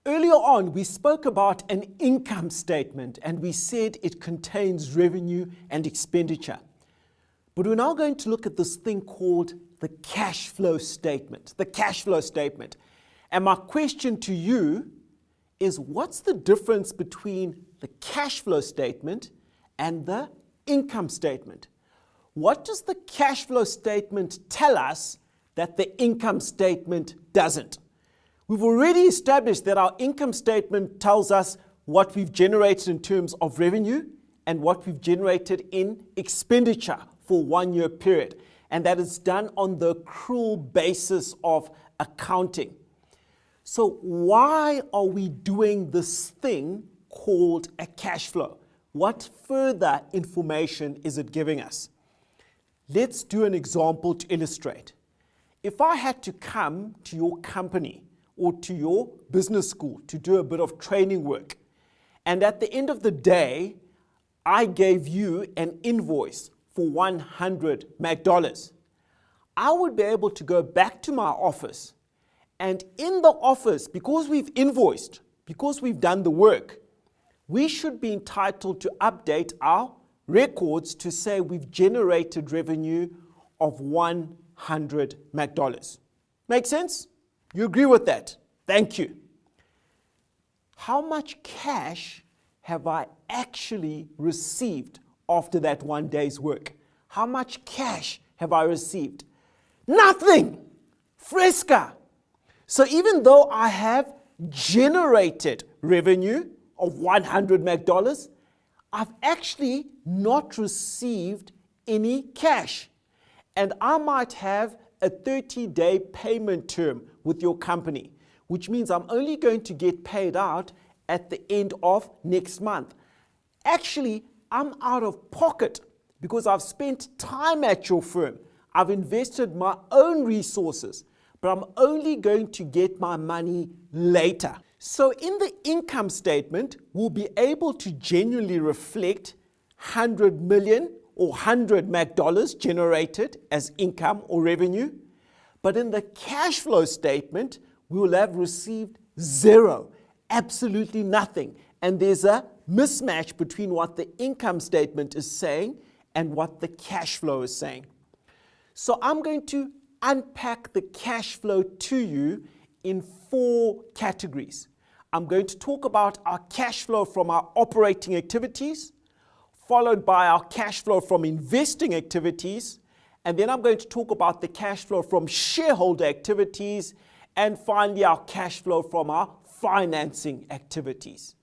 Earlier on, we spoke about an income statement and we said it contains revenue and expenditure. But we're now going to look at this thing called the cash flow statement. The cash flow statement. And my question to you is, what's the difference between the cash flow statement and the income statement? What does the cash flow statement tell us that the income statement doesn't? We've already established that our income statement tells us what we've generated in terms of revenue and what we've generated in expenditure for 1 year period. And that is done on the accrual basis of accounting. So why are we doing this thing called a cash flow? What further information is it giving us? Let's do an example to illustrate. If I had to come to your company or to your business school to do a bit of training work, and at the end of the day, I gave you an invoice for $100, I would be able to go back to my office, and in the office, because we've invoiced, because we've done the work, we should be entitled to update our records to say we've generated revenue of $100. Make sense? You agree with that? Thank you. How much cash have I actually received after that 1 day's work? How much cash have I received? Nothing! Fresca! So even though I have generated revenue of $100, I've actually not received any cash. And I might have a 30-day payment term with your company, which means I'm only going to get paid out at the end of next month. Actually, I'm out of pocket because I've spent time at your firm. I've invested my own resources, but I'm only going to get my money later. So in the income statement, we'll be able to genuinely reflect 100 million or $100 generated as income or revenue. But in the cash flow statement, we will have received zero, absolutely nothing. And there's a mismatch between what the income statement is saying and what the cash flow is saying. So I'm going to unpack the cash flow to you in 4 categories. I'm going to talk about our cash flow from our operating activities, followed by our cash flow from investing activities, and then I'm going to talk about the cash flow from shareholder activities, and finally our cash flow from our financing activities.